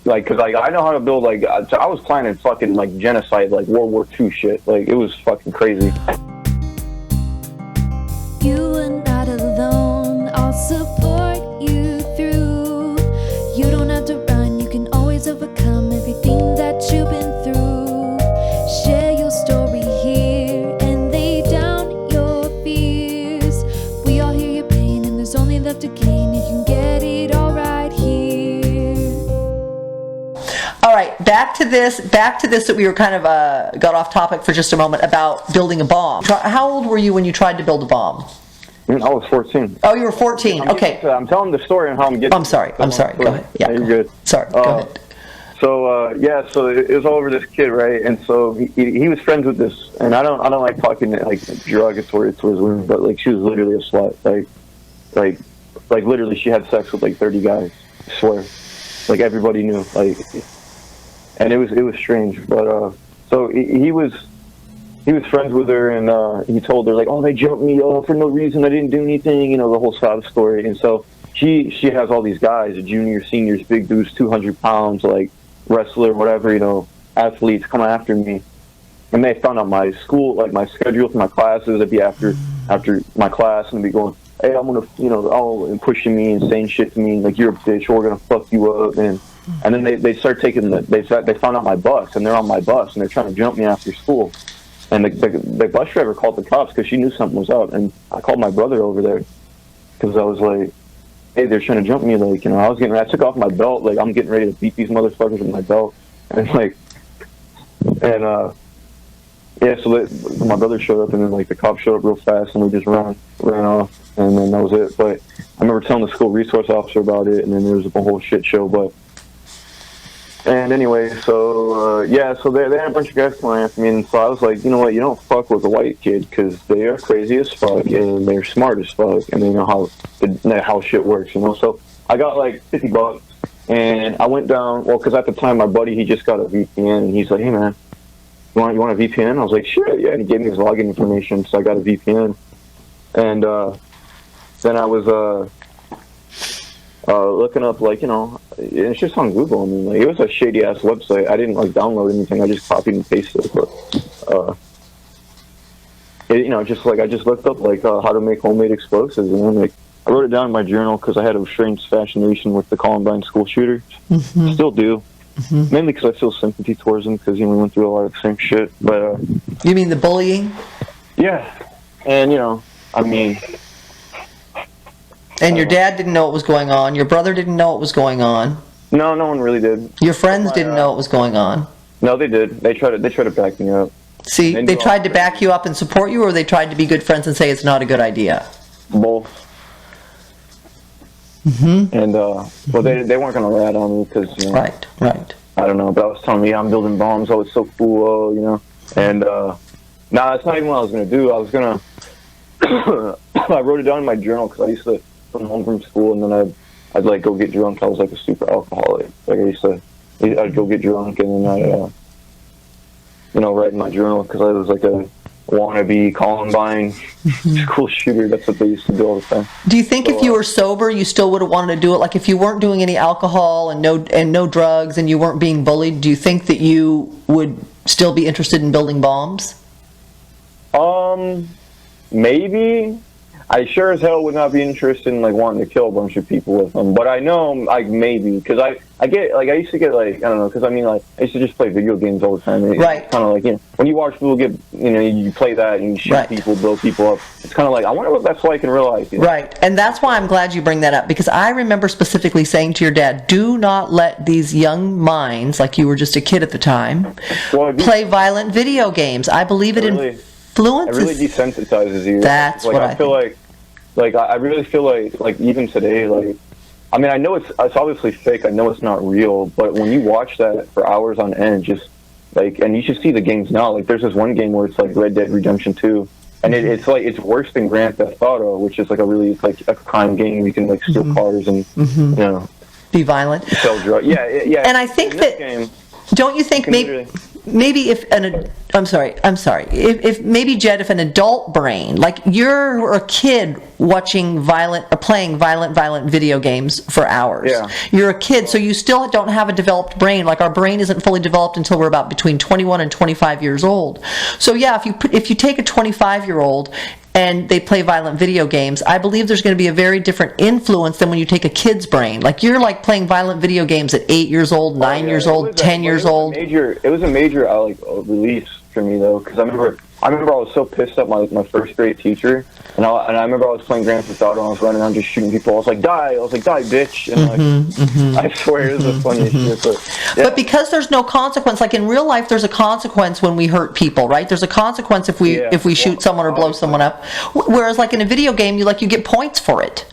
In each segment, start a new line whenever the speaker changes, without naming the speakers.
Like, cause like I know how to build. Like, so I was planning fucking like genocide, like World War II shit. Like, it was fucking crazy.
You are not alone. I'll support you through. You don't have to run. You can always overcome everything that you've been through. Share your story here and lay down your fears. We all hear your pain and there's only love to gain. You can get it all right here.
All right, back to this that we were kind of got off topic for just a moment about building a bomb. How old were you when you tried to build a bomb?
I was 14.
Oh, you were 14. Okay.
I'm telling the story and how I'm getting.
I'm sorry. Go ahead. Yeah,
you're good.
Sorry. Go ahead.
So so it was all over this kid, right? And so he was friends with this, and I don't like talking like derogatory towards women, but like she was literally a slut. Like literally she had sex with like 30 guys. I swear. Like everybody knew. Like, and it was strange, but so he was friends with her, and he told her like, oh, they jumped me for no reason. I didn't do anything, the whole sob story. And so she has all these guys, juniors, seniors, big dudes, 200 pounds, like wrestler, whatever, athletes come after me. And they found out my school, like my schedule for my classes. It'd be after my class, and they'd be going, hey, I'm gonna, all pushing me and saying shit to me, like, you're a bitch, or we're gonna fuck you up. And then they start taking they found out my bus, and they're on my bus, and they're trying to jump me after school. And the bus driver called the cops because she knew something was up. And I called my brother over there because I was like, hey, they're trying to jump me. Like, I took off my belt. Like, I'm getting ready to beat these motherfuckers with my belt. And so my brother showed up, and then like the cops showed up real fast, and we just ran off, and then that was it. But I remember telling the school resource officer about it, and then there was a whole shit show. And anyway, so they had a bunch of guys coming after me, and so I was like, you know what, you don't fuck with a white kid, because they are crazy as fuck, and they're smart as fuck, and they know how shit works, So I got like $50, and I went down, because at the time my buddy, he just got a VPN, and he's like, hey man, you want a VPN? I was like, sure, yeah, and he gave me his login information, so I got a VPN, and then I was looking up, like, it's just on Google. I mean, like, it was a shady ass website. I didn't like download anything. I just copied and pasted it. But just like I just looked up like how to make homemade explosives, and then like I wrote it down in my journal because I had a strange fascination with the Columbine school shooters. Mm-hmm. Still do. Mm-hmm. Mainly because I feel sympathy towards them because we went through a lot of the same shit. But
you mean the bullying?
Yeah, and I mean.
And your dad didn't know what was going on. Your brother didn't know what was going on.
No, no one really did.
Your friends didn't know what was going on.
No, they did. They tried to back me up.
See, they tried to back you up and support you, or they tried to be good friends and say it's not a good idea?
Both. Mm-hmm. And well, they weren't gonna rat on me because
Right.
I don't know, but I was telling me I'm building bombs. Oh, it's so cool, And that's not even what I was gonna do. I was gonna. I wrote it down in my journal because I used to come home from school, and then I'd like go get drunk. I was like a super alcoholic. Like I'd go get drunk, and then I'd write in my journal because I was like a wannabe Columbine school shooter. That's what they used to do all the time.
Do you think if you were sober, you still would have wanted to do it? Like if you weren't doing any alcohol and no drugs, and you weren't being bullied, do you think that you would still be interested in building bombs?
Maybe. I sure as hell would not be interested in like wanting to kill a bunch of people with them. But I know like maybe because I get like I used to get like I don't know because I mean like I used to just play video games all the time. And
right.
It's kind of like when you watch people get you play that and you shoot people, blow people up. It's kind of like I wonder what that's like in real life.
Right, and that's why I'm glad you bring that up because I remember specifically saying to your dad, "Do not let these young minds, like you were just a kid at the time, play violent video games." I believe it influences.
It really desensitizes you.
That's
like,
what
I feel like I really feel like even today, like I mean I know it's obviously fake. I know it's not real, but when you watch that for hours on end, just like and you should see the games now. Like there's this one game where it's like Red Dead Redemption 2, and it's like it's worse than Grand Theft Auto, which is like it's like a crime game. You can like steal cars and
be violent,
sell drugs. Yeah.
And I think that don't you think maybe if I'm sorry. If maybe, Jed, if an adult brain, like you're a kid watching playing violent video games for hours.
Yeah.
You're a kid, so you still don't have a developed brain. Like our brain isn't fully developed until we're about between 21 and 25 years old. So yeah, if you take a 25-year-old and they play violent video games, I believe there's going to be a very different influence than when you take a kid's brain. Like you're like playing violent video games at 8 years old, 9 years old, 10 years old.
It was a major release for me though, because I remember I was so pissed at my first grade teacher, and I remember I was playing Grand Theft Auto and I was running around just shooting people. I was like, die, bitch, and I swear it was the funniest shit.
But because there's no consequence, like in real life, there's a consequence when we hurt people, right? There's a consequence if we shoot someone or blow someone up. Whereas like in a video game, you get points for it.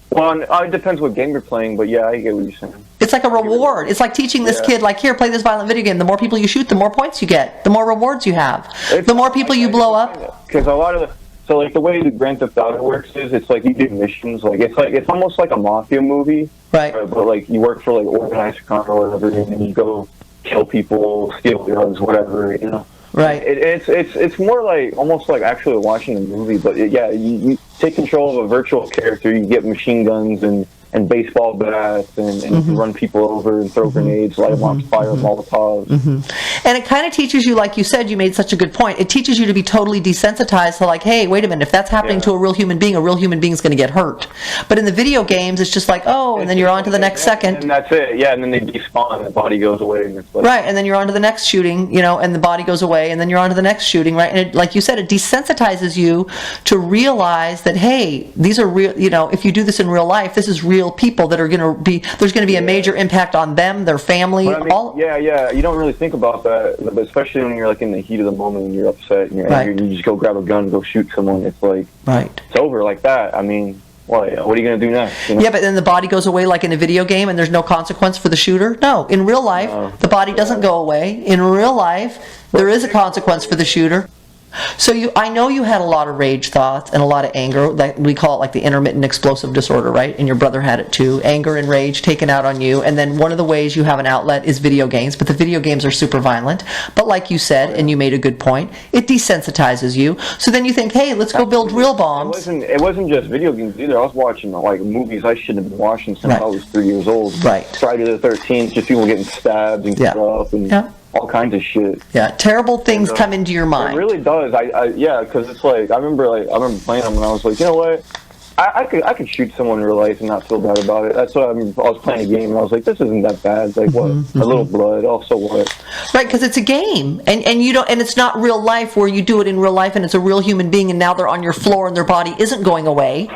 Well, it depends what game you're playing, but yeah, I get what you're saying.
It's like a reward. It's like teaching this kid, like, here, play this violent video game. The more people you shoot, the more points you get. The more rewards you have. The more people you blow up.
Because a lot of the way the Grand Theft Auto works is it's like you do missions. It's almost like a mafia movie.
Right.
But like you work for like organized crime or whatever, and then you go kill people, steal drugs, whatever, you know.
Right.
It's more like almost like actually watching a movie, but you take control of a virtual character. You get machine guns and baseball bats and run people over and throw grenades, light them on fire, Molotovs.
And it kind of teaches you, like you said, you made such a good point. It teaches you to be totally desensitized to like, hey, wait a minute, if that's happening to a real human being is going to get hurt. But in the video games, it's just like, oh, and then you're on to the next second.
And that's it, yeah, and then they despawn and the body goes away. And it's like,
right, and then you're on to the next shooting, you know, and the body goes away, and then you're on to the next shooting, right? And it, like you said, it desensitizes you to realize that, hey, these are real, you know, if you do this in real life, this is real people that are going to be, there's going to be a major impact on them, their family.
But I mean, you don't really think about that, but especially when you're like in the heat of the moment and you're upset and you're angry and you just go grab a gun and go shoot someone. It's like, it's over like that. I mean, what are you going to do next? You know?
Yeah, but then the body goes away like in a video game and there's no consequence for the shooter? No, in real life, the body doesn't go away. In real life, there is a consequence for the shooter. So I know you had a lot of rage thoughts and a lot of anger. Like we call it like the intermittent explosive disorder, right? And your brother had it too. Anger and rage taken out on you. And then one of the ways you have an outlet is video games. But the video games are super violent. But like you said, and you made a good point, it desensitizes you. So then you think, hey, let's go build real bombs.
It wasn't just video games either. I was watching like movies I shouldn't have been watching since I was 3 years old.
Right.
Friday the 13th, just people getting stabbed and cut up and all kinds of shit.
Yeah, terrible things come into your mind.
It really does. Because it's like I remember playing them and I was like, you know what? I could shoot someone in real life and not feel bad about it. That's what I was playing a game and I was like, this isn't that bad. It's like what? A little blood. Oh, so what?
Right, because it's a game, and you don't, and it's not real life where you do it in real life and it's a real human being and now they're on your floor and their body isn't going away.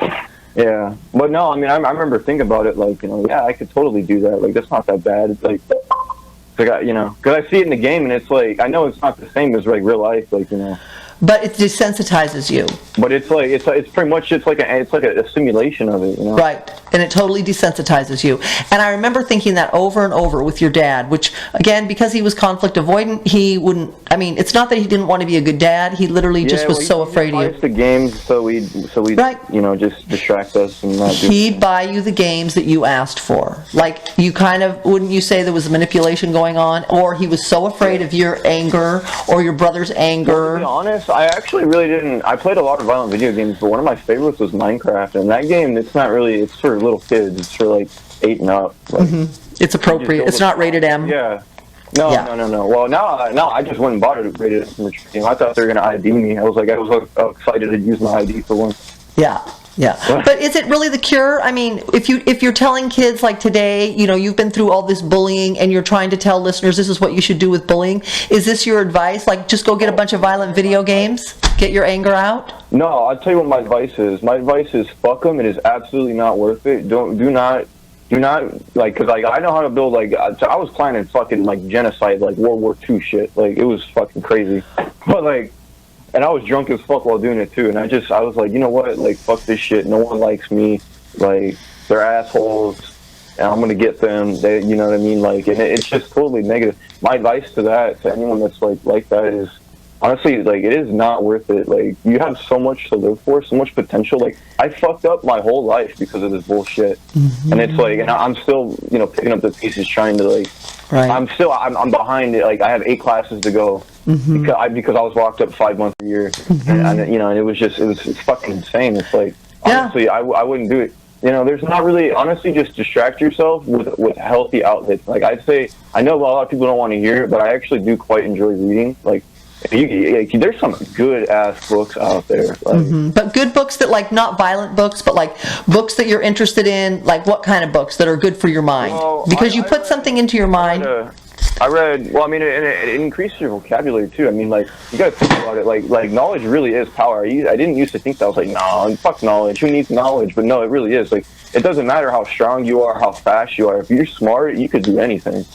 Yeah, but no, I mean, I remember thinking about it like, you know, I could totally do that. Like, that's not that bad. It's like. Because I see it in the game, and it's like, I know it's not the same as like real life, like, you know.
But it desensitizes you.
But it's like it's pretty much it's like a simulation of it, you know.
Right, and it totally desensitizes you. And I remember thinking that over and over with your dad, which again, because he was conflict avoidant, he wouldn't. I mean, it's not that he didn't want to be a good dad. He literally just was so afraid of you.
The games, so we'd you know, just distract us and not.
He'd buy you the games that you asked for. Like you kind of wouldn't you say there was manipulation going on, or he was so afraid of your anger or your brother's anger.
To be honest, I actually really didn't. I played a lot of violent video games, but one of my favorites was Minecraft. And that game, it's not really. It's for little kids. It's for like 8 and up. Like,
it's appropriate. It's not rated M.
Yeah. No. Well, now I just went and bought it rated M. I thought they were gonna ID me. I was excited to use my ID for once.
Yeah. But is it really the cure? I mean, if you're telling kids like today, you know, you've been through all this bullying and you're trying to tell listeners this is what you should do with bullying, is this your advice? Like, just go get a bunch of violent video games, get your anger out? No,
I'll tell you what my advice is. My advice is fuck them. It is absolutely not worth it. Do not, like, because like, I know how to build, like, I was planning fucking, like, genocide, like, World War II shit. Like, it was fucking crazy. But, like, and I was drunk as fuck while doing it, too. And I was like, you know what? Like, fuck this shit. No one likes me. Like, they're assholes. And I'm going to get them. They, you know what I mean? Like, and it's just totally negative. My advice to anyone that's, like that is, honestly, like, it is not worth it. Like, you have so much to live for, so much potential. Like, I fucked up my whole life because of this bullshit. And it's like, and I'm still, you know, picking up the pieces, trying to, like, I'm behind it. Like, I have 8 classes to go. because I was locked up 5 months a year, and and it was fucking insane. It's like, honestly, I wouldn't do it. There's not really, honestly, just distract yourself with healthy outlets. Like, I'd say, I know a lot of people don't want to hear it, but I actually do quite enjoy reading. Like, there's some good ass books out there. Like,
But good books that, like, not violent books, but like books that you're interested in. Like, what kind of books that are good for your mind?
Well,
because you put something into your mind.
I read, well, I mean, it increases your vocabulary too. I mean, like, you gotta think about it. Like knowledge really is power. I didn't used to think that. I was like, nah, fuck knowledge. Who needs knowledge? But no, it really is. Like, it doesn't matter how strong you are, how fast you are. If you're smart, you could do anything.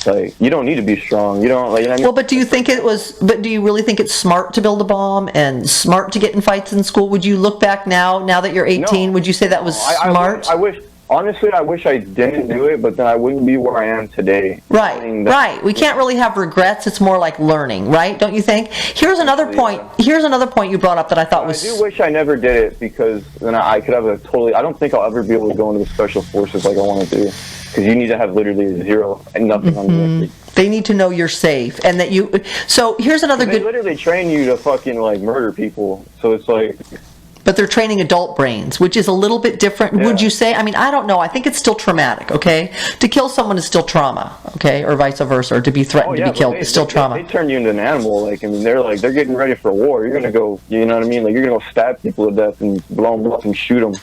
Like, you don't need to be strong. You don't, like, you know what I mean?
Well, but do you really think it's smart to build a bomb and smart to get in fights in school? Would you look back now that you're 18, would you say that was smart?
Honestly, I wish I didn't do it, but then I wouldn't be where I am today.
Right. We can't really have regrets. It's more like learning, right? Don't you think? Here's another point. Here's another point you brought up that I thought was...
I do wish I never did it, because then I could have I don't think I'll ever be able to go into the special forces like I want to do, because you need to have literally zero and nothing on the record.
They need to know you're safe, and that you... So here's another good...
They literally train you to fucking, like, murder people, so it's like...
But they're training adult brains, which is a little bit different. Yeah. Would you say? I mean, I don't know. I think it's still traumatic, okay? To kill someone is still trauma, okay? Or vice versa, or to be threatened to be killed is still trauma.
They turn you into an animal. Like, I mean, they're getting ready for war. You're going to go, you know what I mean? Like, you're going to go stab people to death and blow them up and shoot them.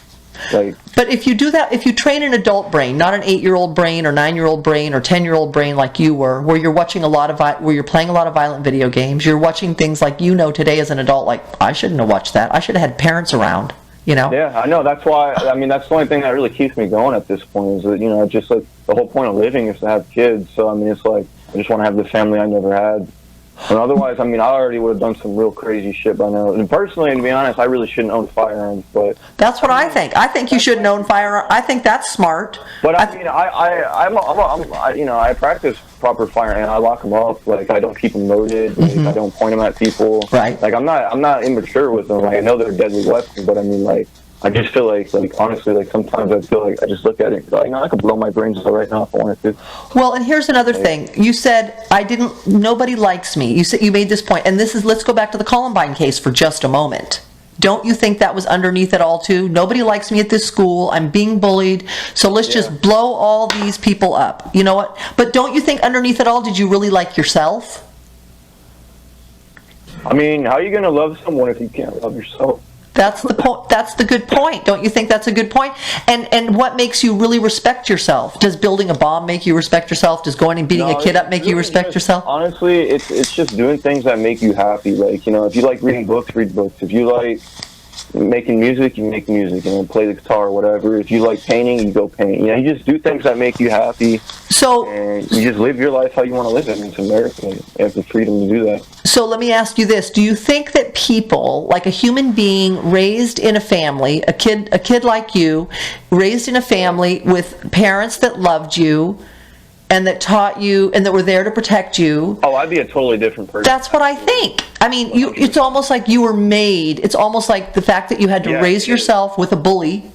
Like,
but if you do that, if you train an adult brain, not an 8-year-old brain or 9-year-old brain or 10-year-old brain like you were, where you're watching where you're playing a lot of violent video games, you're watching things like, today as an adult, like, I shouldn't have watched that. I should have had parents around.
Yeah, I know. That's why. I mean, that's the only thing that really keeps me going at this point. Is that just like the whole point of living is to have kids. So I mean, it's like I just want to have the family I never had. And otherwise, I mean, I already would have done some real crazy shit by now. And personally, to be honest, I really shouldn't own firearms. But
that's what I think. I think you shouldn't own firearms. I think that's smart.
But I mean, I practice proper firearms, and I lock them up. Like, I don't keep them loaded. Like, I don't point them at people.
Right.
Like, I'm not immature with them. Like, I know they're deadly weapons, but I mean, like, I just feel like honestly, like, sometimes I feel like I just look at it and go, I could blow my brains out right now if I wanted to.
Well, and here's another thing. You said, nobody likes me. You made this point, and let's go back to the Columbine case for just a moment. Don't you think that was underneath it all too? Nobody likes me at this school. I'm being bullied. So let's just blow all these people up. You know what? But don't you think underneath it all, did you really like yourself?
I mean, how are you going to love someone if you can't love yourself?
That's the point. That's the good point. Don't you think that's a good point? And what makes you really respect yourself? Does building a bomb make you respect yourself? Does going and beating a kid up make you respect yourself?
Honestly, it's just doing things that make you happy. Like, if you like reading books, read books. If you like making music, you make music, play the guitar or whatever. If you like painting, you go paint. You just do things that make you happy.
So,
and you just live your life how you want to live it. It's America. You have the freedom to do that.
So let me ask you this. Do you think that people, like a human being raised in a family, a kid like you, raised in a family with parents that loved you and that taught you and that were there to protect you...
Oh, I'd be a totally different person.
That's what I think. I mean, it's almost like you were made. It's almost like the fact that you had to raise yourself with a bully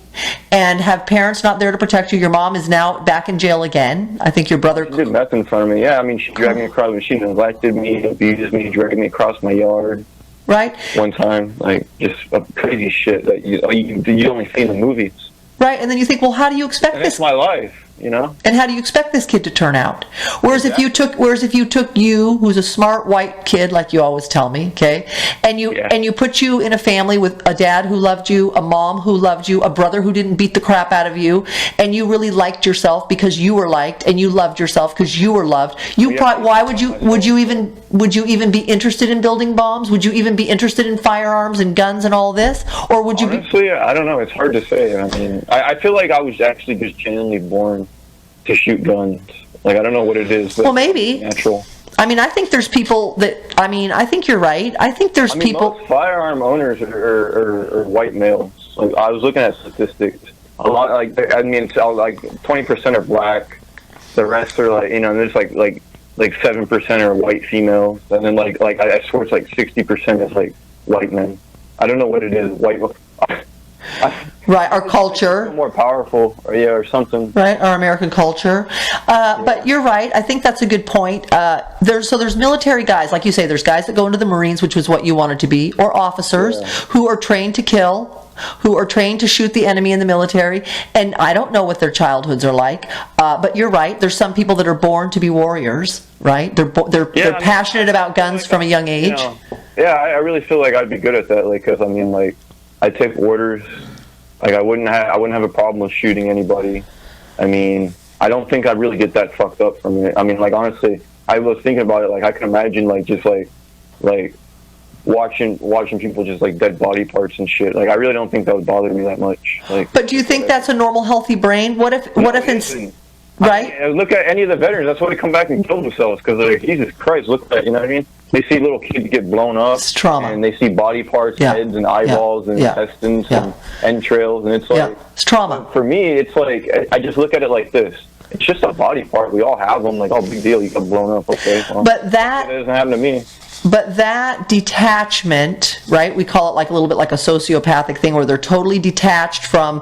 and have parents not there to protect you. Your mom is now back in jail again. I think your brother...
She did meth in front of me. Yeah, I mean, she dragged me across. She neglected me, abused me, dragged me across my yard.
Right.
One time, like, just crazy shit that you only see in the movies.
Right, and then you think, well, how do you expect this?
It's my life.
And how do you expect this kid to turn out? Whereas if you took you, who's a smart white kid, like you always tell me, okay, and you put you in a family with a dad who loved you, a mom who loved you, a brother who didn't beat the crap out of you, and you really liked yourself because you were liked, and you loved yourself because you were loved. Why would you even be interested in building bombs? Would you even be interested in firearms and guns and all this, or would you?
Honestly, I don't know. It's hard to say. I mean, I feel like I was actually just genuinely born to shoot guns. Like, I don't know what it is, but
maybe
natural.
I mean, I think there's people that, I think you're right. I think there's people...
Most firearm owners are white males. Like, I was looking at statistics. A lot, like 20% are black. The rest are there's like 7% are white females. And then like I swear it's like 60% is like white men. I don't know what it is.
Right, our culture.
More powerful, or something.
Right, our American culture. But you're right. I think that's a good point. There's military guys, like you say. There's guys that go into the Marines, which was what you wanted to be, or officers who are trained to kill, who are trained to shoot the enemy in the military. And I don't know what their childhoods are like. But you're right. There's some people that are born to be warriors. Right? They're passionate about guns from a young age.
I really feel like I'd be good at that. Like, because I mean, like, I take orders. Like, I wouldn't have a problem with shooting anybody. I mean, I don't think I'd really get that fucked up from it. I mean, like, honestly, I was thinking about it. Like, I can imagine, like, just like watching people just like dead body parts and shit. Like, I really don't think that would bother me that much. Like,
but do you think that's a normal, healthy brain? What if right?
I mean, look at any of the veterans. That's why they come back and kill themselves, because like, Jesus Christ, look at, you know what I mean? They see little kids get blown up.
It's trauma.
And they see body parts, heads and eyeballs and intestines and entrails, and it's like,
it's trauma.
For me, it's like, I just look at it like this. It's just a body part. We all have them. Like, oh, big deal, you got blown up. Okay, well,
but that
doesn't happen to me.
But that detachment, right? We call it like a little bit like a sociopathic thing, where they're totally detached from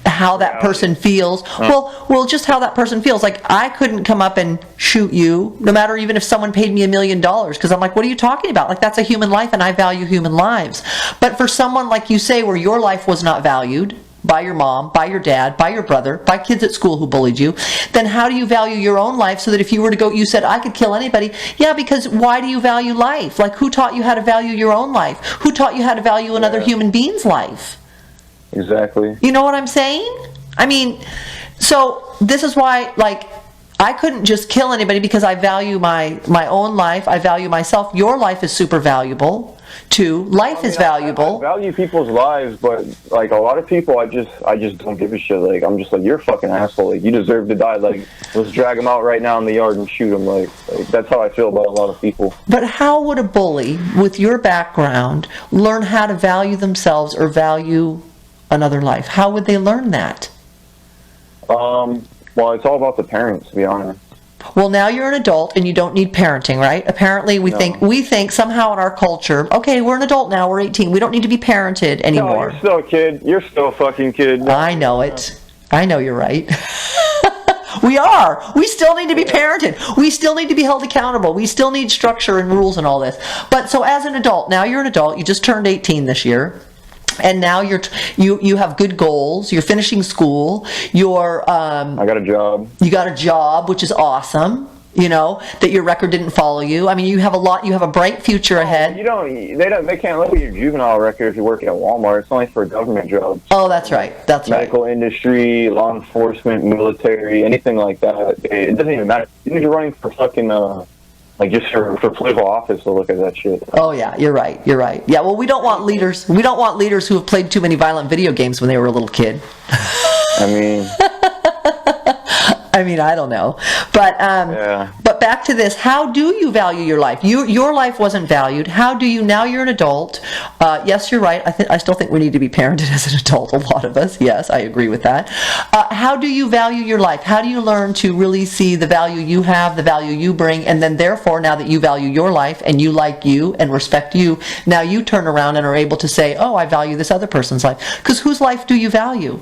how that person feels. Well, just how that person feels. Like, I couldn't come up and shoot you, no matter even if someone paid me $1 million, because I'm like, what are you talking about? Like, that's a human life, and I value human lives. But for someone like you say, where your life was not valued by your mom, by your dad, by your brother, by kids at school who bullied you, then how do you value your own life, so that if you were to go, you said, I could kill anybody. Yeah, because why do you value life? Like, who taught you how to value your own life? Who taught you how to value another human being's life?
Exactly.
You know what I'm saying? I mean, so this is why, like, I couldn't just kill anybody, because I value my own life. I value myself. Your life is super valuable too. Life is valuable.
I value people's lives, but like a lot of people, I just don't give a shit. Like, I'm just like, you're a fucking asshole. Like, you deserve to die. Like, let's drag him out right now in the yard and shoot him. Like that's how I feel about a lot of people.
But how would a bully with your background learn how to value themselves or value another life? How would they learn that?
Well, it's all about the parents, to be honest.
Well, now you're an adult and you don't need parenting, right? Apparently, we think somehow in our culture, okay, we're an adult now, we're 18, we don't need to be parented anymore.
No, you're still a kid. You're still a fucking kid.
I know it. I know you're right. We are. We still need to be parented. We still need to be held accountable. We still need structure and rules and all this. But so as an adult, now you're an adult. You just turned 18 this year. And now you have good goals. You're finishing school. I got a job. You got a job, which is awesome. You know that your record didn't follow you. I mean, you have a bright future ahead.
They can't look at your juvenile record if you work at Walmart. It's only for a government job.
Oh, that's right. That's
medical industry, law enforcement, military, anything like that. It doesn't even matter. Even if you're running for fucking like just for political office, to look at that shit.
Oh yeah, you're right. Yeah, well, we don't want leaders. We don't want leaders who have played too many violent video games when they were a little kid. I mean, I don't know, but But back to this: how do you value your life? Your life wasn't valued. How do you now? You're an adult. Yes, you're right. I still think we need to be parented as an adult. A lot of us. Yes, I agree with that. How do you value your life? How do you learn to really see the value you have, the value you bring, and then therefore, now that you value your life and you like you and respect you, now you turn around and are able to say, "Oh, I value this other person's life." Because whose life do you value?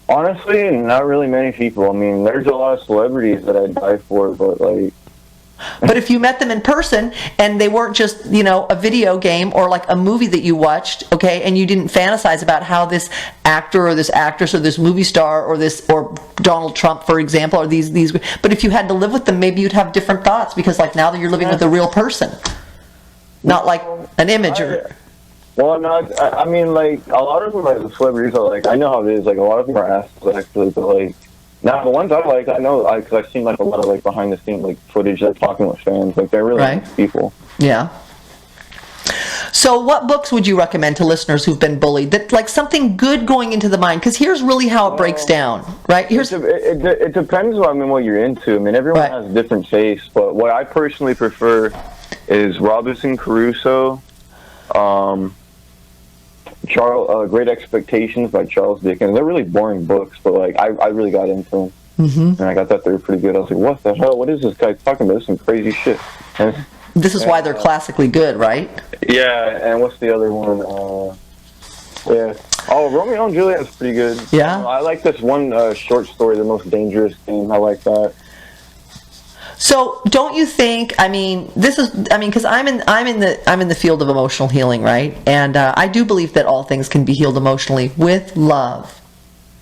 Honestly, not really many people. I mean, there's a lot of celebrities that I'd die for, but like...
But if you met them in person and they weren't just, a video game or like a movie that you watched, okay, and you didn't fantasize about how this actor or this actress or this movie star or Donald Trump, for example, or these, but if you had to live with them, maybe you'd have different thoughts, because like now that you're living with a real person, not like an image or...
Well, no, I mean, like, a lot of them, like, the celebrities are, like, I know how it is, like, a lot of them are assholes, actually, but, like, now, the ones I like, I know, because I've seen, like, a lot of, like, behind-the-scenes, like, footage, like, talking with fans, like, they're really nice people.
Yeah. So what books would you recommend to listeners who've been bullied, that, like, something good going into the mind? Because here's really how it breaks down, right?
It depends on, what you're into. I mean, everyone has a different taste, but what I personally prefer is Robinson Crusoe, Great Expectations by Charles Dickens. They're really boring books, but like I really got into them, and I got that they were pretty good. I was like, what the hell? What is this guy talking about? This is some crazy shit.
This is why they're classically good, right?
Yeah, and what's the other one? Oh, Romeo and Juliet's pretty good.
Yeah?
I like this one short story, The Most Dangerous Game. I like that.
So, don't you think? Because I'm in the field of emotional healing, right? And I do believe that all things can be healed emotionally with love,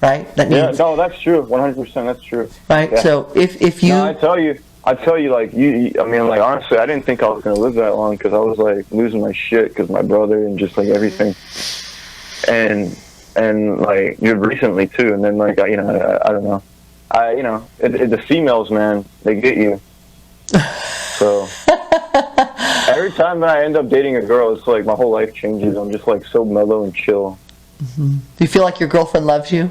right? That means,
no, that's true. 100%, that's true.
right.
Yeah.
So, if you,
no, I tell you, like honestly, I didn't think I was gonna live that long because I was like losing my shit because my brother and just like everything, and like recently too, and then like I don't know, the females, man, they get you. So every time that I end up dating a girl, it's like my whole life changes. I'm just like so mellow and chill.
Mm-hmm. Do you feel like your girlfriend loves you?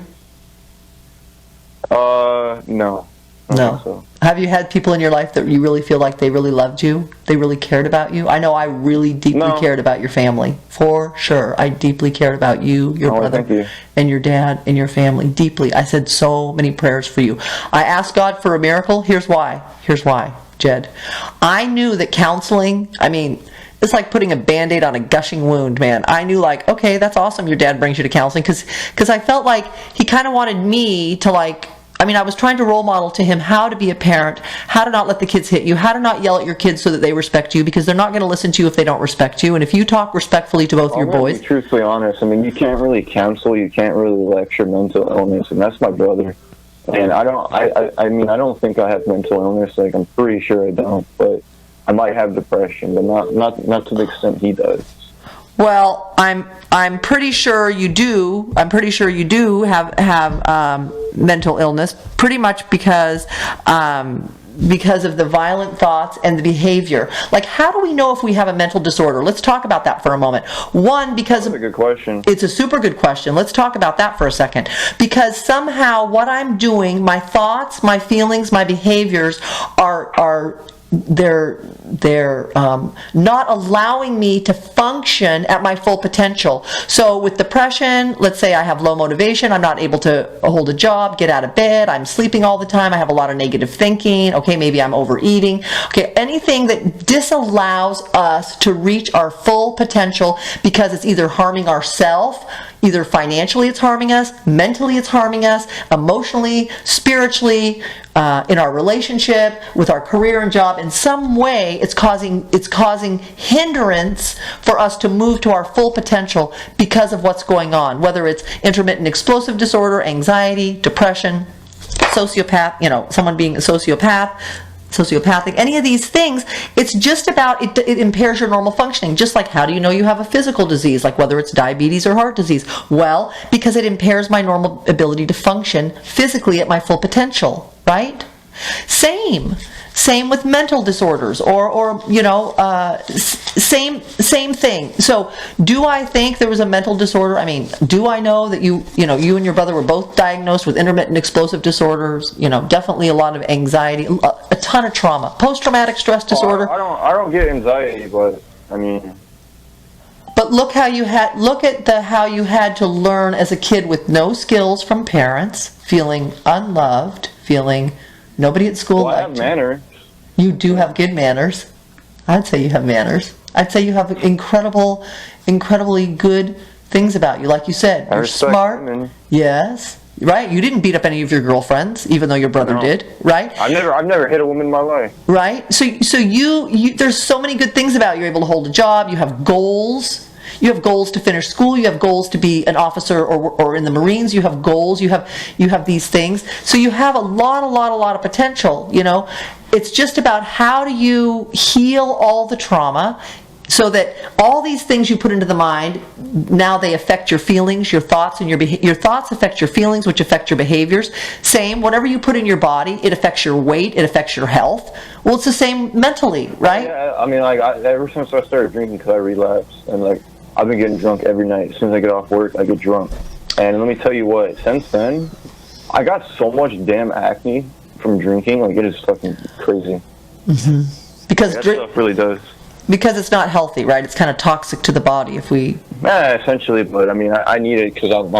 No.
No.
So.
Have you had people in your life that you really feel like they really loved you? They really cared about you? I know I really deeply cared about your family. For sure. I deeply cared about you, your brother, and your dad, and your family. Deeply. I said so many prayers for you. I asked God for a miracle. Here's why, Jed. I knew that counseling, it's like putting a Band-Aid on a gushing wound, man. I knew, like, okay, that's awesome your dad brings you to counseling, because I felt like he kind of wanted me to, like, I was trying to role model to him how to be a parent, how to not let the kids hit you, how to not yell at your kids so that they respect you, because they're not going to listen to you if they don't respect you. And if you talk respectfully to both your boys...
I'm going to be truthfully honest. You can't really counsel, you can't really lecture mental illness, and that's my brother. And I don't think I have mental illness. Like, I'm pretty sure I don't, but I might have depression, but not to the extent he does.
Well, I'm pretty sure you do. I'm pretty sure you do have mental illness, pretty much because of the violent thoughts and the behavior. Like, how do we know if we have a mental disorder? Let's talk about that for a moment. One, because
that's a good question.
It's a super good question. Let's talk about that for a second. Because somehow what I'm doing, my thoughts, my feelings, my behaviors are they're not allowing me to function at my full potential. So with depression, let's say I have low motivation, I'm not able to hold a job, get out of bed, I'm sleeping all the time, I have a lot of negative thinking, okay, maybe I'm overeating, okay, anything that disallows us to reach our full potential because it's either harming ourselves, either financially it's harming us, mentally it's harming us, emotionally, spiritually, in our relationship, with our career and job. In some way, it's causing hindrance for us to move to our full potential because of what's going on, whether it's intermittent explosive disorder, anxiety, depression, sociopath, someone being a sociopathic, any of these things. It's just about it impairs your normal functioning. Just like, how do you know you have a physical disease, like whether it's diabetes or heart disease? Well, because it impairs my normal ability to function physically at my full potential, right? Same with mental disorders, or same thing. So, do I think there was a mental disorder? Do I know that you and your brother were both diagnosed with intermittent explosive disorders? Definitely a lot of anxiety, a ton of trauma, post-traumatic stress disorder.
I don't get anxiety, but
But look how how you had to learn as a kid with no skills from parents, feeling unloved, feeling nobody at school liked you.
I have manners.
You do have good manners. I'd say you have manners. I'd say you have incredibly good things about you. Like you said, you're smart. Women. Yes. Right? You didn't beat up any of your girlfriends, even though your brother did, right?
I've never hit a woman in my life.
Right? So you there's so many good things about you. You're able to hold a job, you have goals. You have goals to finish school. You have goals to be an officer or in the Marines. You have goals. You have these things. So you have a lot of potential. It's just about how do you heal all the trauma, so that all these things you put into the mind, now they affect your feelings, your thoughts, and your thoughts affect your feelings, which affect your behaviors. Same, whatever you put in your body, it affects your weight, it affects your health. Well, it's the same mentally, right?
Yeah, ever since I started drinking, because I relapsed, and I've been getting drunk every night. As soon as I get off work, I get drunk. And let me tell you what, since then, I got so much damn acne from drinking. It is fucking crazy.
Mm-hmm. Because
that stuff really does.
Because it's not healthy, right? It's kind of toxic to the body if we...
Essentially, but I mean, I need it because I'm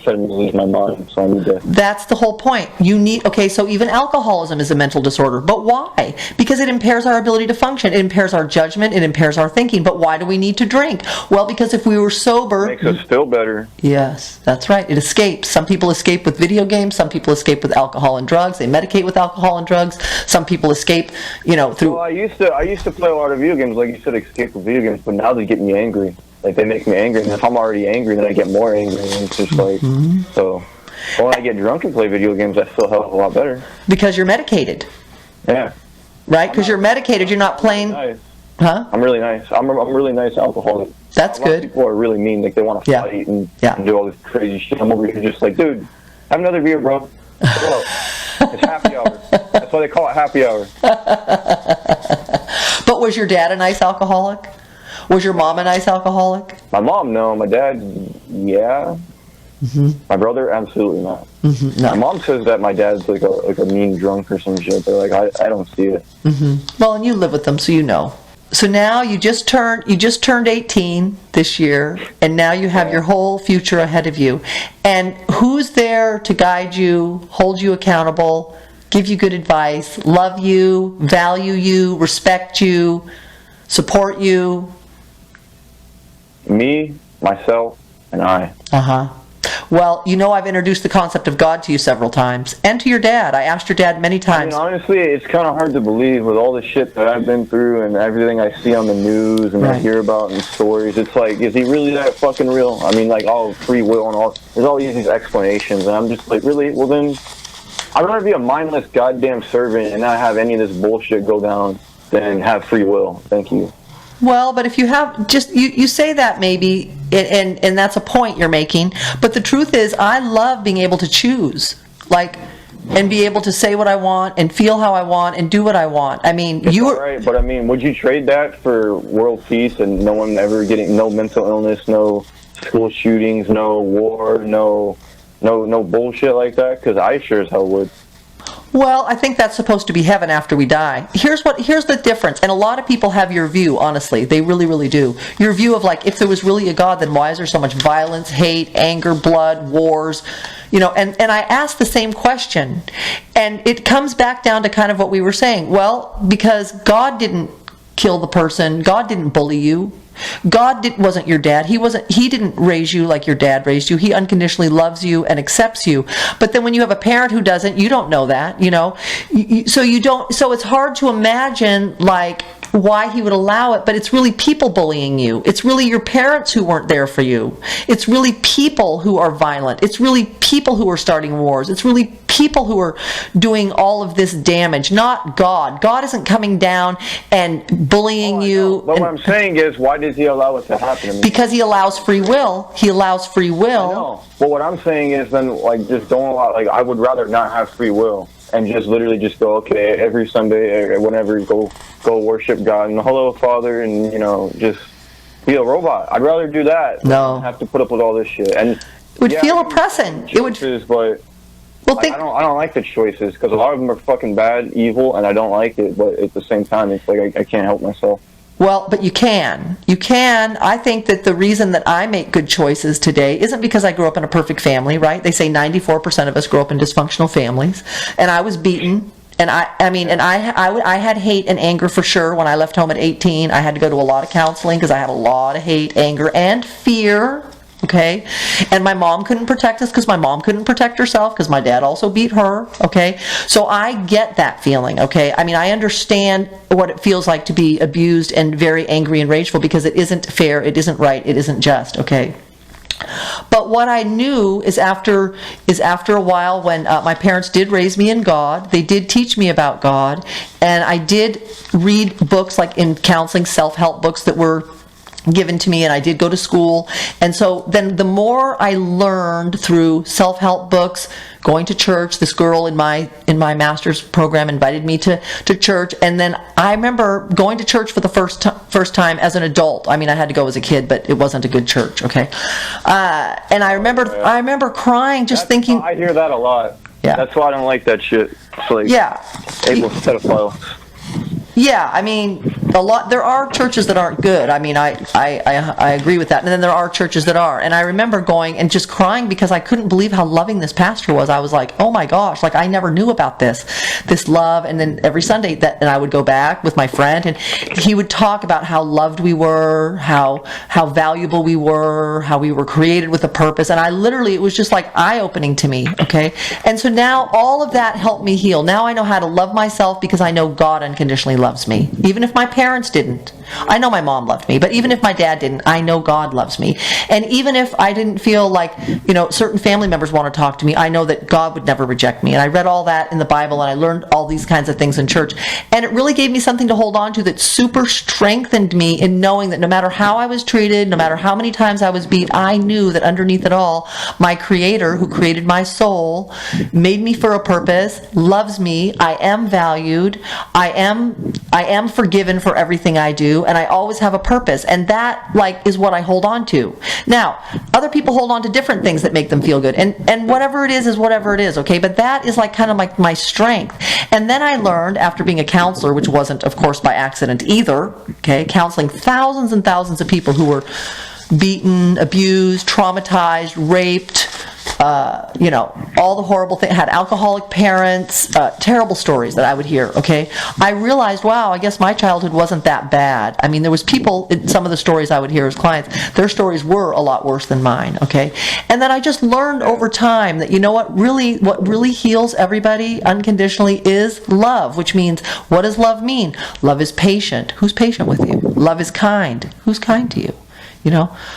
starting to lose my mind, so I need to...
That's the whole point. You need... Okay, so even alcoholism is a mental disorder. But why? Because it impairs our ability to function. It impairs our judgment. It impairs our thinking. But why do we need to drink? Well, because if we were sober...
It makes us feel better.
Yes, that's right. It escapes. Some people escape with video games. Some people escape with alcohol and drugs. They medicate with alcohol and drugs. Some people escape, through...
Well, I used to play a lot of video games, like you said, escape with video games, but now they get me angry. Like, they make me angry, and if I'm already angry, then I get more angry, and it's just like, so... Well, when I get drunk and play video games, I feel hell of a lot better.
Because you're medicated.
Yeah.
Right? Because you're medicated, you're not playing...
Nice.
Huh?
I'm really nice. I'm a really nice alcoholic.
That's good.
People are really mean, like they want to fight and do all this crazy shit. I'm over here just like, dude, have another beer, bro. It's happy hour. That's why they call it happy hour.
But was your dad a nice alcoholic? Was your mom a nice alcoholic?
My mom, no. My dad, yeah. Mm-hmm. My brother, absolutely not. Mm-hmm. No. My mom says that my dad's like a mean drunk or some shit, but like I don't see it.
Mm-hmm. Well, and you live with them, so you know. So now you just turned 18 this year, and now you have your whole future ahead of you. And who's there to guide you, hold you accountable, give you good advice, love you, value you, respect you, support you?
Me, myself, and I.
Uh-huh. Well, I've introduced the concept of God to you several times, and to your dad. I asked your dad many times.
I mean, honestly, it's kind of hard to believe with all the shit that I've been through and everything I see on the news and I hear about in stories. It's like, is he really that fucking real? I mean, like, all free will and all. There's all these explanations, and I'm just like, really? Well, then, I'd rather be a mindless goddamn servant and not have any of this bullshit go down than have free will. Thank you.
Well, but if you have, just, you say that maybe, and that's a point you're making, but the truth is, I love being able to choose, and be able to say what I want, and feel how I want, and do what I want. I mean,
right, but I mean, would you trade that for world peace and no one ever getting, no mental illness, no school shootings, no war, no bullshit like that? Because I sure as hell would.
Well, I think that's supposed to be heaven after we die. Here's the difference, and a lot of people have your view, honestly. They really, really do. Your view of, like, if there was really a God, then why is there so much violence, hate, anger, blood, wars? And I ask the same question. And it comes back down to kind of what we were saying. Well, because God didn't kill the person. God didn't bully you. God wasn't your dad. He didn't raise you like your dad raised you. He unconditionally loves you and accepts you. But then when you have a parent who doesn't, you don't know that, so it's hard to imagine, like, why he would allow it, but it's really people bullying you. It's really your parents who weren't there for you. It's really people who are violent. It's really people who are starting wars. It's really people who are doing all of this damage, not God. God isn't coming down and bullying you.
But what I'm saying is, why does he allow it to happen to me?
Because he allows free will. He allows free will.
I know. But what I'm saying is, then, like, just don't allow, like, I would rather not have free will and just literally just go, okay, every Sunday or whenever, go worship God and hello, Father, and, just be a robot. I'd rather do that than have to put up with all this shit. And
it would feel oppressing. It would.
But I don't like the choices because a lot of them are fucking bad, evil, and I don't like it. But at the same time, it's like I can't help myself.
Well, but you can. I think that the reason that I make good choices today isn't because I grew up in a perfect family, right? They say 94% of us grow up in dysfunctional families, and I was beaten. And I had hate and anger for sure when I left home at 18. I had to go to a lot of counseling because I had a lot of hate, anger, and fear. Okay, and my mom couldn't protect us because my mom couldn't protect herself because my dad also beat her. Okay, so I get that feeling. Okay, I mean, I understand what it feels like to be abused and very angry and rageful because it isn't fair, it isn't right, it isn't just. Okay. But what I knew is after a while, when my parents did raise me in God, they did teach me about God, and I did read books, like in counseling, self-help books that were given to me, and I did go to school. And so then the more I learned through self-help books, going to church, this girl in my master's program invited me to church, and then I remember going to church for the first time as an adult. I mean, I had to go as a kid, but it wasn't a good church, okay? And I remember crying, thinking...
I hear that a lot.
Yeah.
That's why I don't like that shit. It's like,
yeah.
able pedophiles.
Yeah, I mean... there are churches that aren't good. I mean, I agree with that. And then there are churches that are. And I remember going and just crying because I couldn't believe how loving this pastor was. I was like, oh my gosh, like I never knew about this love. And then every Sunday and I would go back with my friend and he would talk about how loved we were, how valuable we were, how we were created with a purpose. And it was just like eye-opening to me, okay? And so now all of that helped me heal. Now I know how to love myself because I know God unconditionally loves me. Even if my parents didn't. I know my mom loved me, but even if my dad didn't, I know God loves me. And even if I didn't feel like, certain family members want to talk to me, I know that God would never reject me. And I read all that in the Bible and I learned all these kinds of things in church. And it really gave me something to hold on to that super strengthened me in knowing that no matter how I was treated, no matter how many times I was beat, I knew that underneath it all, my Creator, who created my soul, made me for a purpose, loves me, I am valued, I am forgiven for everything I do, and I always have a purpose. And that is what I hold on to. Now, other people hold on to different things that make them feel good. And whatever it is whatever it is, okay? But that is kind of my strength. And then I learned after being a counselor, which wasn't, of course, by accident either, okay? Counseling thousands and thousands of people who were beaten, abused, traumatized, raped, all the horrible things, had alcoholic parents, terrible stories that I would hear, okay? I realized, wow, I guess my childhood wasn't that bad. I mean, there was people, in some of the stories I would hear as clients, their stories were a lot worse than mine, okay? And then I just learned over time that, what really heals everybody unconditionally is love, which means, what does love mean? Love is patient. Who's patient with you? Love is kind. Who's kind to you?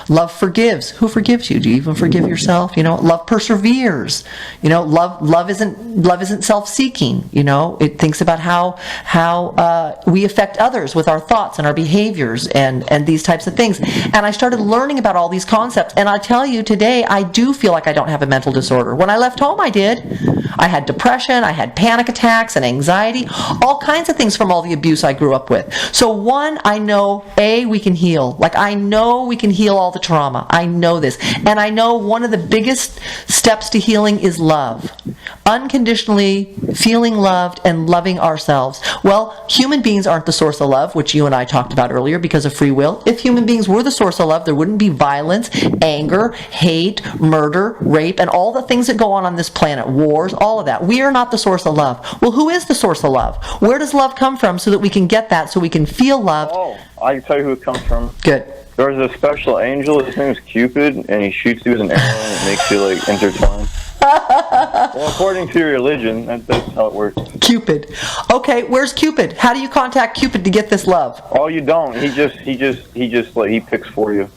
Love forgives. Who forgives you? Do you even forgive yourself? Love perseveres. Love isn't self-seeking. It thinks about how we affect others with our thoughts and our behaviors and these types of things. And I started learning about all these concepts. And I tell you, today, I do feel like I don't have a mental disorder. When I left home, I did. I had depression. I had panic attacks and anxiety, all kinds of things from all the abuse I grew up with. So one, I know, we can heal. I know we can heal all the trauma. I know this. And I know one of the biggest steps to healing is love. Unconditionally feeling loved and loving ourselves. Well, human beings aren't the source of love, which you and I talked about earlier because of free will. If human beings were the source of love, there wouldn't be violence, anger, hate, murder, rape, and all the things that go on this planet, wars, all of that. We are not the source of love. Well, who is the source of love? Where does love come from so that we can get that, so we can feel loved?
Oh, I can tell you who it comes from.
Good.
There's a special angel, his name is Cupid, and he shoots you with an arrow and it makes you intertwine. Well, according to your religion, that's how it works.
Cupid. Okay, where's Cupid? How do you contact Cupid to get this love?
Oh, you don't. He picks for you.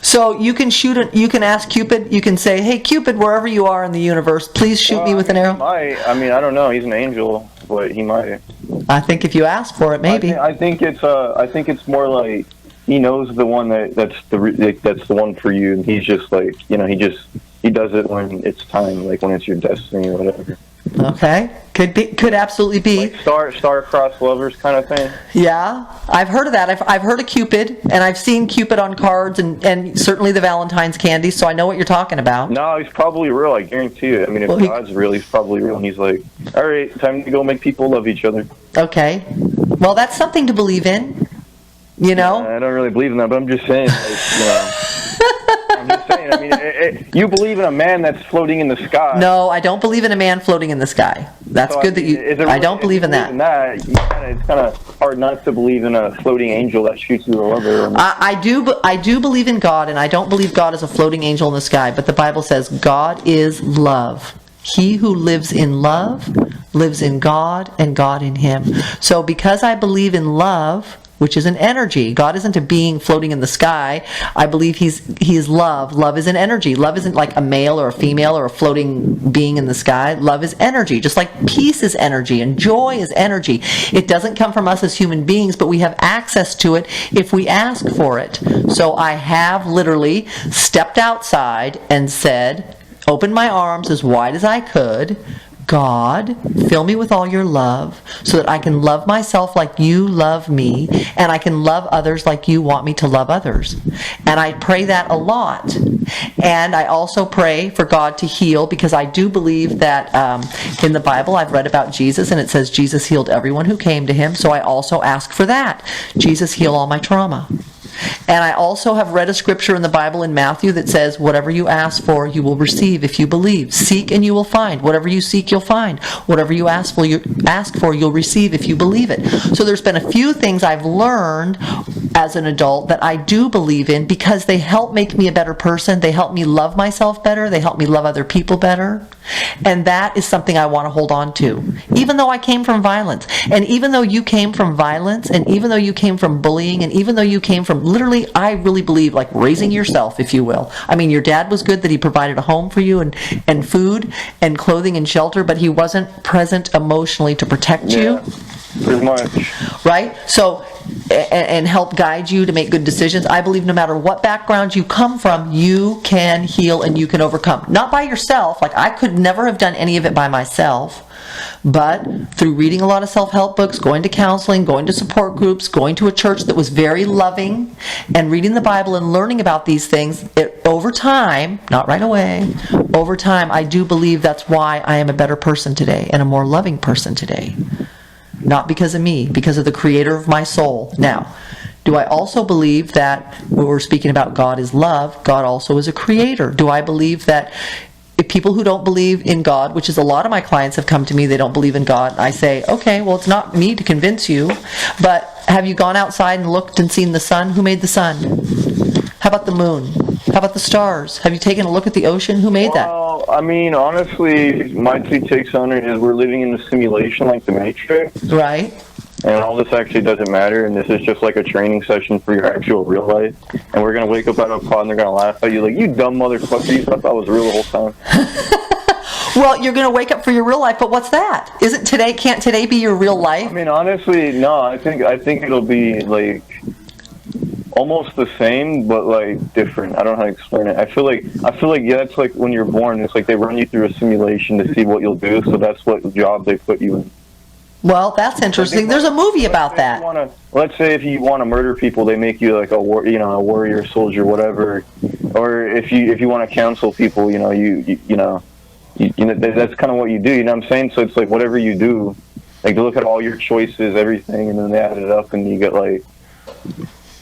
So you can you can ask Cupid, you can say, hey Cupid, wherever you are in the universe, please shoot me with an arrow.
He might. I mean, I don't know. He's an angel, but he might.
I think if you ask for it, maybe.
I think it's more like he knows the one that's the one for you, and he's just he does it when it's time, when it's your destiny or whatever.
Okay, could absolutely be
star-crossed lovers kind of thing.
Yeah, I've heard of that. I've heard of Cupid, and I've seen Cupid on cards, and certainly the Valentine's candy. So I know what you're talking about.
No, he's probably real. I guarantee you. I mean, if God's real, he's probably real. And he's like, all right, time to go make people love each other.
Okay, well, that's something to believe in. I
don't really believe in that, but I'm just saying, I'm just saying, I mean, you believe in a man that's floating in the sky.
No, I don't believe in a man floating in the sky. That's good that you... I don't believe in that.
It's kind of hard not to believe in a floating angel that shoots you with a rubber.
I do believe in God, and I don't believe God is a floating angel in the sky, but the Bible says God is love. He who lives in love lives in God, and God in him. So because I believe in love, which is an energy. God isn't a being floating in the sky. I believe he is love. Love is an energy. Love isn't like a male or a female or a floating being in the sky. Love is energy, just like peace is energy and joy is energy. It doesn't come from us as human beings, but we have access to it if we ask for it. So I have literally stepped outside and said, opened my arms as wide as I could, God, fill me with all your love so that I can love myself like you love me, and I can love others like you want me to love others. And I pray that a lot. And I also pray for God to heal, because I do believe that in the Bible I've read about Jesus, and it says Jesus healed everyone who came to him. So I also ask for that. Jesus, heal all my trauma. And I also have read a scripture in the Bible in Matthew that says, whatever you ask for, you will receive if you believe. Seek and you will find. Whatever you seek, you'll find. Whatever you ask for, you'll receive if you believe it. So there's been a few things I've learned as an adult that I do believe in, because they help make me a better person. They help me love myself better. They help me love other people better. And that is something I want to hold on to. Even though I came from violence, and even though you came from violence, and even though you came from bullying, and even though you came from literally, I really believe, like raising yourself, if you will. I mean, your dad was good that he provided a home for you and food and clothing and shelter, but he wasn't present emotionally to protect you.
Pretty much.
Right? So, and help guide you to make good decisions. I believe no matter what background you come from, you can heal and you can overcome. Not by yourself. Like, I could never have done any of it by myself. But through reading a lot of self-help books, going to counseling, going to support groups, going to a church that was very loving, and reading the Bible and learning about these things, over time, not right away, over time, I do believe that's why I am a better person today and a more loving person today. Not because of me, because of the creator of my soul. Now, do I also believe that when we're speaking about God is love, God also is a creator? Do I believe that if people who don't believe in God, which is a lot of my clients have come to me, they don't believe in God, I say, okay, well, it's not me to convince you, but have you gone outside and looked and seen the sun? Who made the sun? How about the moon? How about the stars? Have you taken a look at the ocean? Who made that?
Well, I mean, honestly, my two takes on it is we're living in a simulation like the Matrix.
Right.
And all this actually doesn't matter, and this is just like a training session for your actual real life. And we're going to wake up out of a pod and they're going to laugh at you like, you dumb motherfucker, you thought that was real the whole time.
Well, you're going to wake up for your real life, but what's that? Can't today be your real life?
I mean, honestly, no, I think it'll be like almost the same, but like different. I don't know how to explain it. I feel like yeah, it's like when you're born, it's like they run you through a simulation to see what you'll do, so that's what job they put you in.
Well, that's interesting. There's a movie about that.
Let's say if you want to murder people, they make you like a warrior, soldier, whatever. Or if you want to counsel people, you know, that's kind of what you do. You know what I'm saying? So it's like whatever you do, like they look at all your choices, everything, and then they add it up, and you get like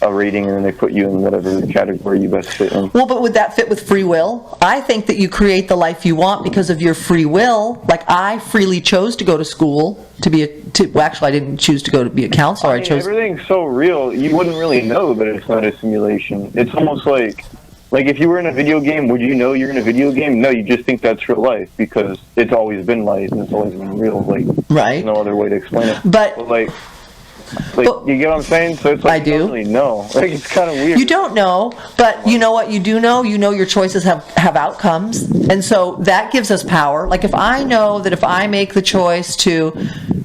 a rating, and then they put you in whatever category you best fit in.
Well, but would that fit with free will? I think that you create the life you want because of your free will. Like, I freely chose to go to school well, actually, I didn't choose to go to be a counselor. I chose.
Everything's so real, you wouldn't really know that it's not a simulation. It's almost like if you were in a video game, would you know you're in a video game? No, you just think that's real life because it's always been life and it's always been real. Like,
right.
There's no other way to explain it.
But
you get what I'm saying? So it's like
I do.
You don't really know. Like, it's kind of weird.
You don't know, but you know what you do know? You know your choices have outcomes. And so that gives us power. Like, if I know that if I make the choice to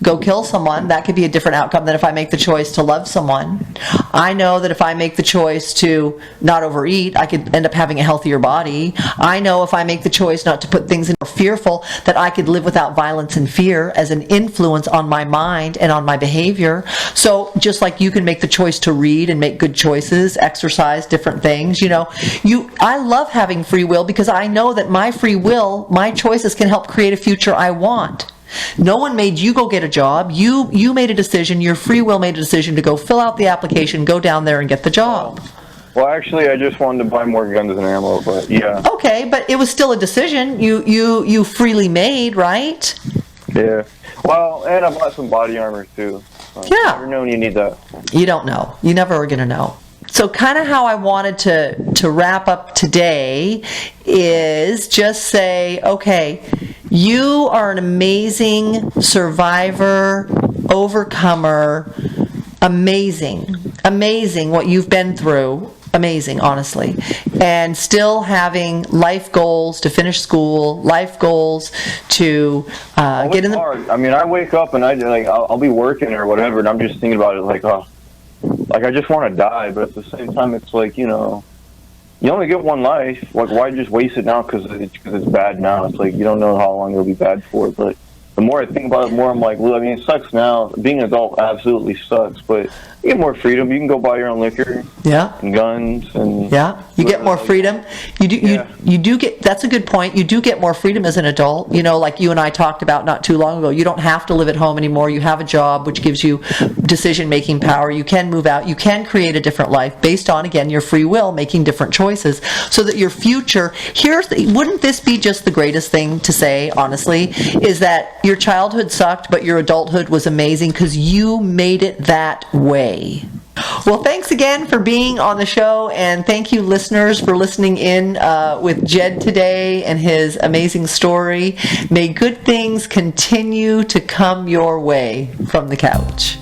go kill someone, that could be a different outcome than if I make the choice to love someone. I know that if I make the choice to not overeat, I could end up having a healthier body. I know if I make the choice not to put things in fearful, that I could live without violence and fear as an influence on my mind and on my behavior. So just like you can make the choice to read and make good choices, exercise, different things, I love having free will because I know that my free will, my choices can help create a future I want. No one made you go get a job. You made a decision, your free will made a decision to go fill out the application, go down there and get the job.
Well, actually, I just wanted to buy more guns and ammo, but yeah.
Okay, but it was still a decision you freely made, right?
Yeah. Well, and I bought some body armor, too.
Yeah.
You never know when you need that.
You don't know. You never are going to know. So kind of how I wanted to wrap up today is just say, okay, you are an amazing survivor, overcomer, amazing what you've been through. Amazing, honestly. And still having life goals to finish school, life goals to get in the...
Hard. I mean, I wake up and I'll be working or whatever, and I'm just thinking about it like I just want to die, but at the same time, it's like, you only get one life. Like, why just waste it now because it's bad now? It's like you don't know how long it'll be bad for. But the more I think about it, the more I'm like, look, I mean, it sucks now. Being an adult absolutely sucks, but you get more freedom. You can go buy your own liquor, and guns, and
you get more freedom. You do. You do get. That's a good point. You do get more freedom as an adult. You know, like you and I talked about not too long ago. You don't have to live at home anymore. You have a job, which gives you decision-making power. You can move out. You can create a different life based on, again, your free will, making different choices, so that your future. Wouldn't this be just the greatest thing to say? Honestly, is that your childhood sucked, but your adulthood was amazing because you made it that way. Well, thanks again for being on the show, and thank you, listeners, for listening in with Jed today and his amazing story. May good things continue to come your way from the couch.